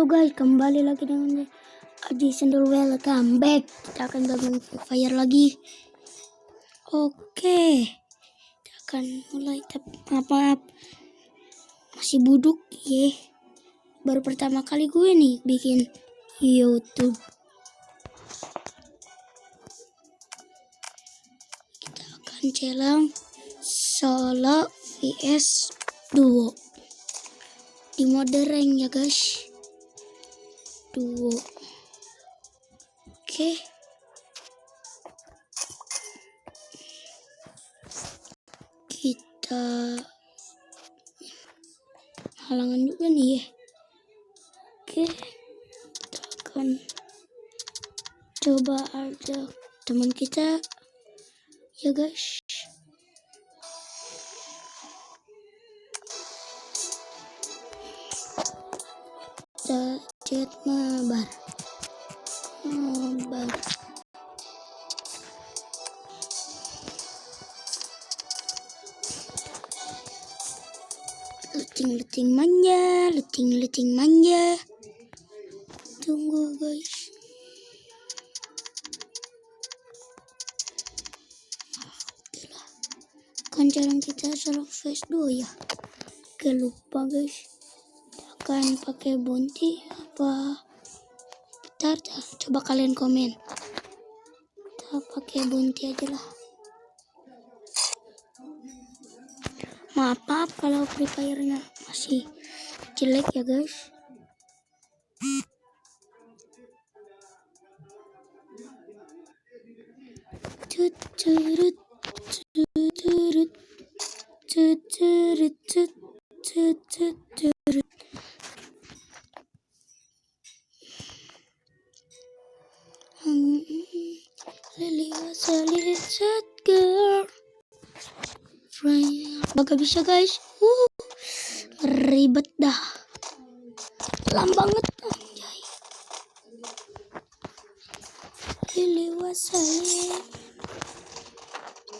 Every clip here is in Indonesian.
Halo guys, kembali lagi dengan Aji Sendul. Welcome back. Kita akan gabung Free Fire lagi. Oke, kita akan mulai. Maaf, masih buduk ya. Baru pertama kali gue nih bikin YouTube. Kita akan challenge solo vs duo di mode rank ya guys. Duo. Oke. Kita halangan juga nih ya. Oke. Kita akan coba ajak teman kita ya guys. Kita chat mabar. Leting manja. Tunggu guys. Oke lah. Kan jalan kita solo face 2 ya. Gak lupa guys. Kita akan pakai bounty apa? Bentar, coba kalian komen. Kita pakai bounty aja lah. Maaf kalau Free Fire-nya masih jelek ya guys. Lily was a little sad girl. Gak bisa guys. Ribet dah. Lam banget anjay. Lily was a little.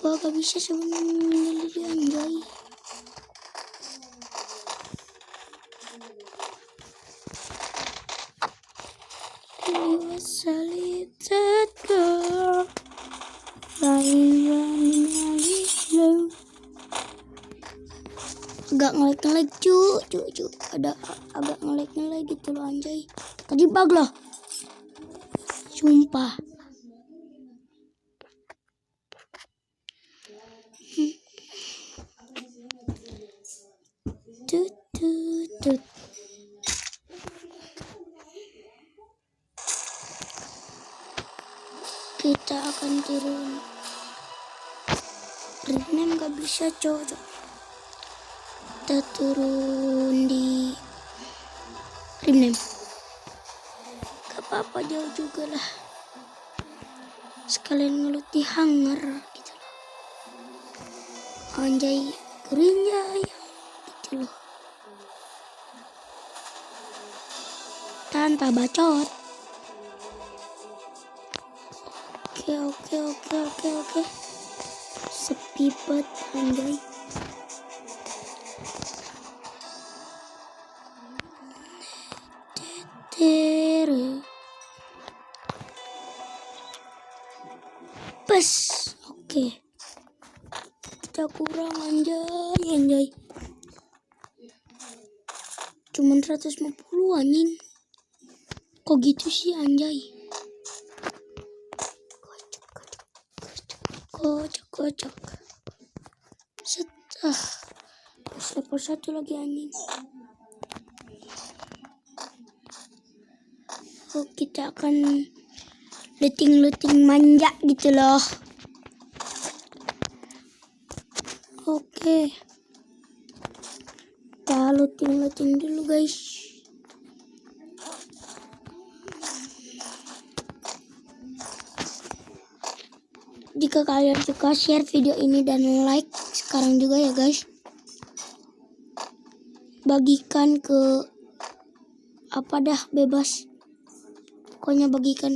Gua gak bisa sebenarnya Lily anjay. Lily was a little girl. Agak ngelag cu. Ada agak ngelag gitu loh anjay. Tadi bug loh. Sumpah. Tut. Kita akan turun. Rename gak bisa cocok. Kita turun di rename. Gak apa-apa, jauh juga lah. Sekalian ngelut di hangar gitu loh. Anjay, gerinjay gitu loh. Tanpa bacot. Oke. Sepi banget anjay. Pas. Oke. Kita kurang anjay. Cuman 150 anjing. Kok gitu sih anjay? Kocok. Level 1 lagi anjing. Oh, kita akan leting manja gitu loh. Oke. Kita leting dulu guys. Jika kalian suka, share video ini dan like sekarang juga ya guys. Bagikan ke apa dah, bebas. Pokoknya bagikan.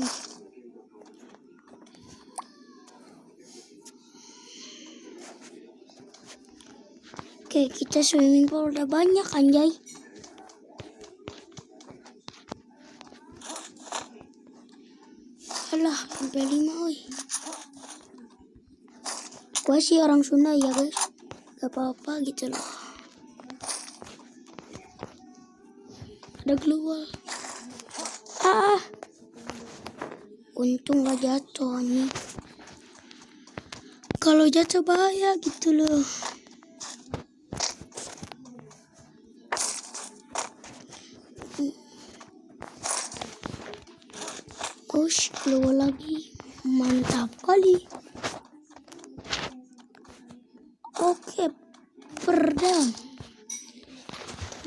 Oke, kita swimming pool udah banyak anjay. Alah, MP5 oi. Gua sih orang Sunda ya guys, gak apa-apa gitu loh. Ada keluar. Untung gak jatuh nih. Kalau jatuh bahaya gitu loh. Keluar lagi. Mantap kali. Oke, peredam.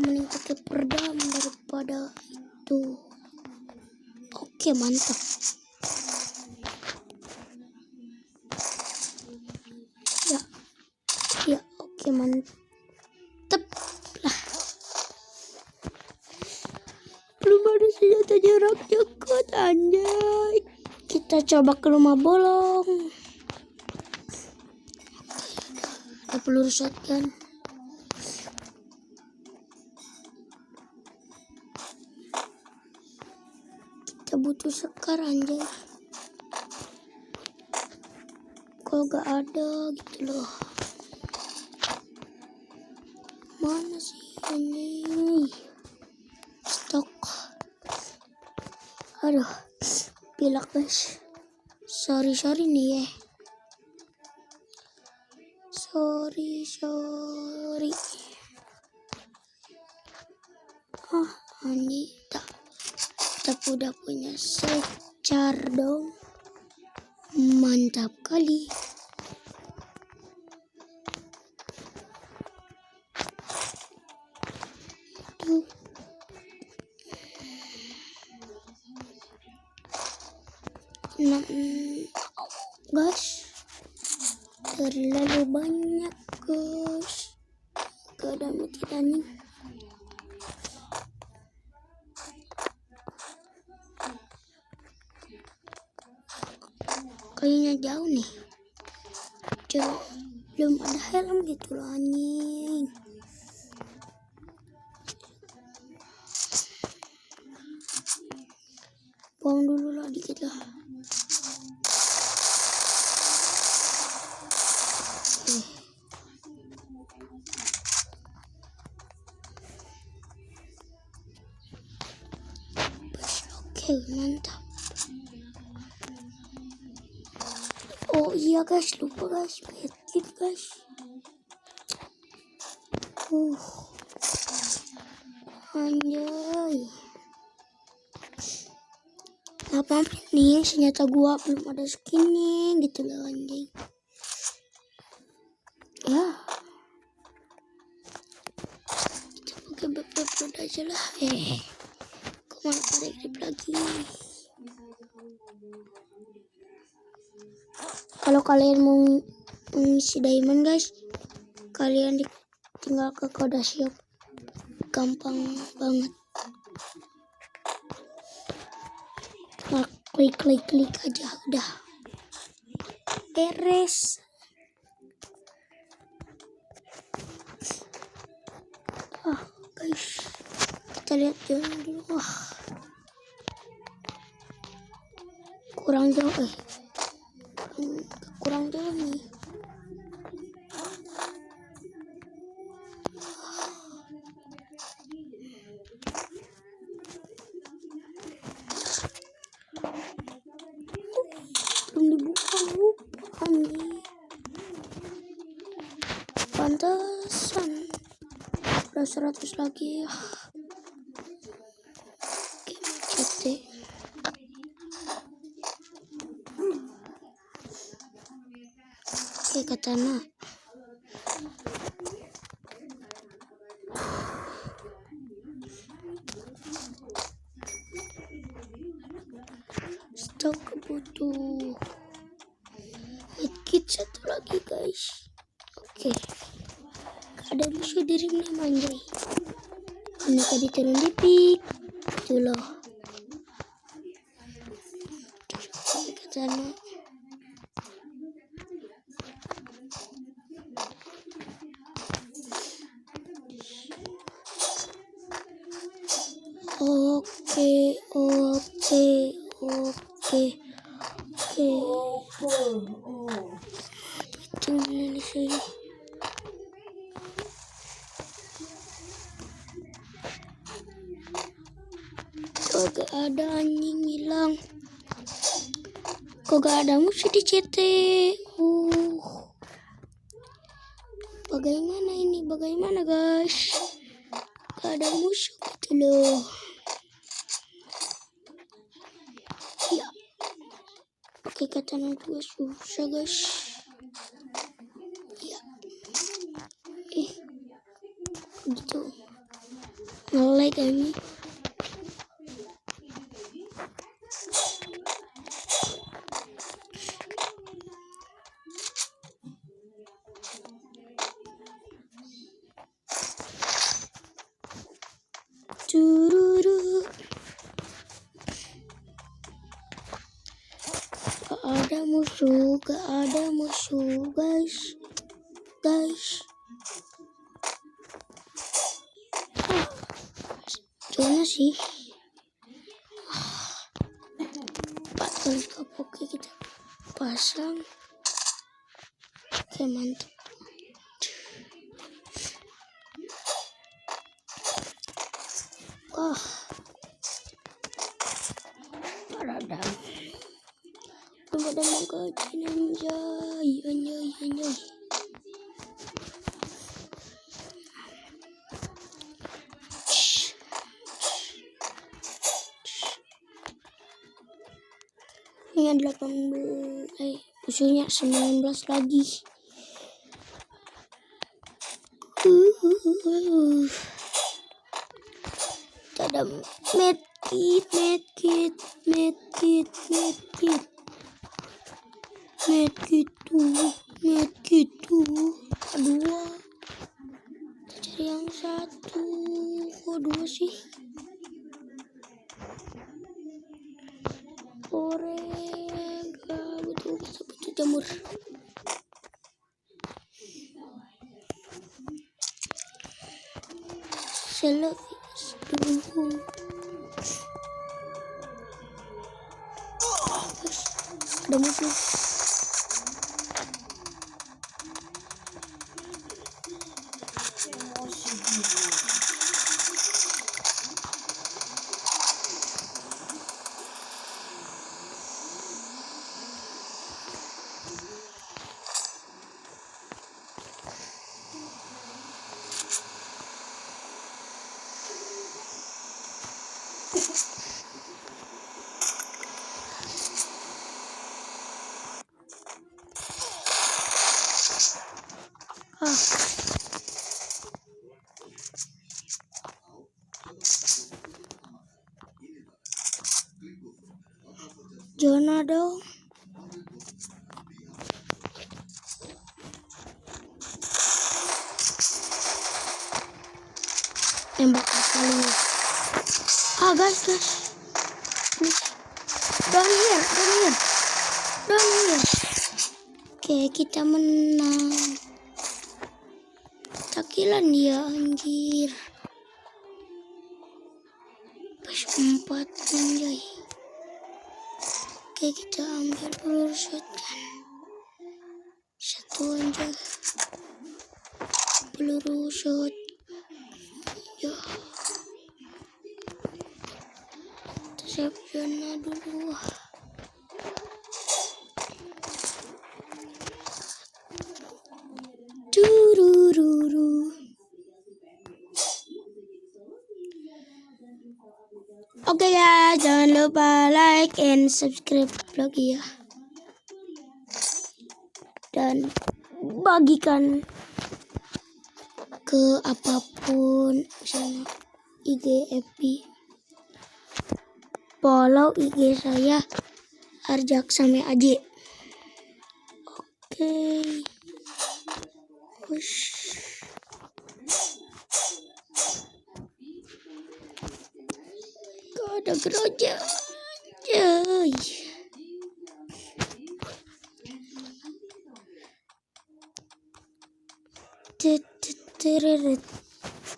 Mending pakai peredam daripada itu. Oke, mantap. Ya, oke, mantap lah. Belum ada senjata jarak dekat, anjay. Kita coba ke rumah bolong. Ada peluru shotgun. Kita butuh Scar, anjay. Kok gak ada gitu loh. Mana sih ini? Stok. Aduh, pilak guys. Sorry nih ya. Sorry. Ini tak udah punya secar dong. Mantap kali. Guys, terlalu banyak guys. Gak ada kita nih. Kayaknya jauh nih. Belum ada helm gitu loh anjing. Buang dulu lah dikit lah. Oke, mantap. Oh iya guys, lupa guys, medkit guys. Anjay. Apa nih senjata gua belum ada skinnya gitu loh anjay. Ya. Kita pakai bebek aja lah. Kok malah pada grip lagi. Kalau kalian mau ngisi diamond guys, kalian tinggal ke kode shop. Gampang banget. Nah, klik aja udah beres. Guys, kita lihat jalan dulu. Kurang jauh kurang jauh nih. Belum dibuka, lupa nih. Pantesan udah 100 lagi ya. Oke, macet deh. Oke, katana. Stok butuh medkit satu lagi guys. Oke, ada musuh dirinya manjai. Ini tadi turun di pik itu loh. Ke sana. Oke. Oke. Cuman di sini. Kagak ada, anjing hilang. Kok gak ada musuh di CT? Bagaimana ini? Bagaimana guys? Gak ada musuh gitu loh. Ya. Pakai katana juga susah guys. Ya. Gitu. Nge-lag ini. Tururu. Gak ada musuh guys. Gimana sih? 4 kali skop. Oke, kita pasang. Oke, mantap. Wah, paradam. Belum ada magazine, anjay. Ini ada 18, musuhnya 19 lagi. Ada medkit tuh. Dua. Kita cari yang satu. Kok dua sih? Orega, betul jamur. Selfies dulu. Ada musuh. Zona dong. Tembak kali. Guys. Down here. Oke, kita menang. Takilan dia anjir. Pas 4 anjay. Oke, kita ambil peluru shotgun. Satu aja. Peluru shot. Ya. Kita siap zona dulu. Oke guys, jangan lupa like and subscribe vlog ya. Dan bagikan ke apapun, misalnya IG, FB. Follow IG saya Arjak sama Aji. Oke. Ada geroja.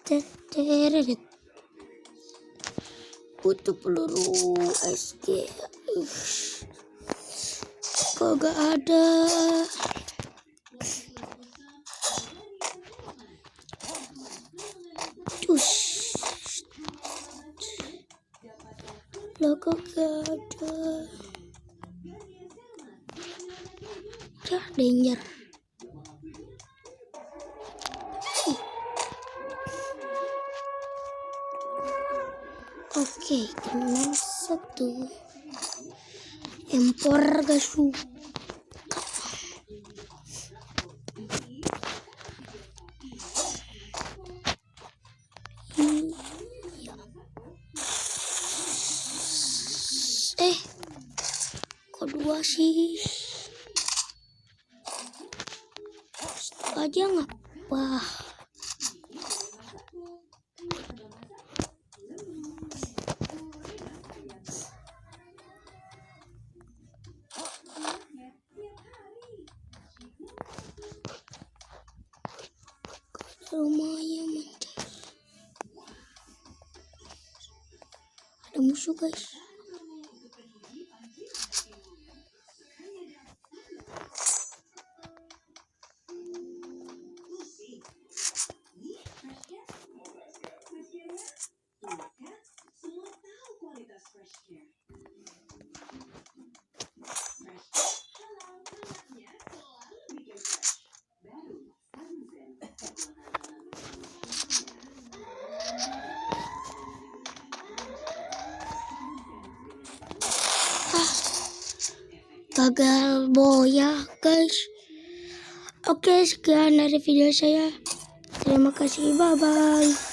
Teteret. Butuh peluru SG. Kagak ada. Cus. Lah kagak ada. Dah danger. Oke, kena satu. Empor gasu. Kedua sih aja ngapa. Lumayan mantap. Ada musuh guys. Gagal booyah guys. Oke, sekian dari video saya. Terima kasih, bye bye.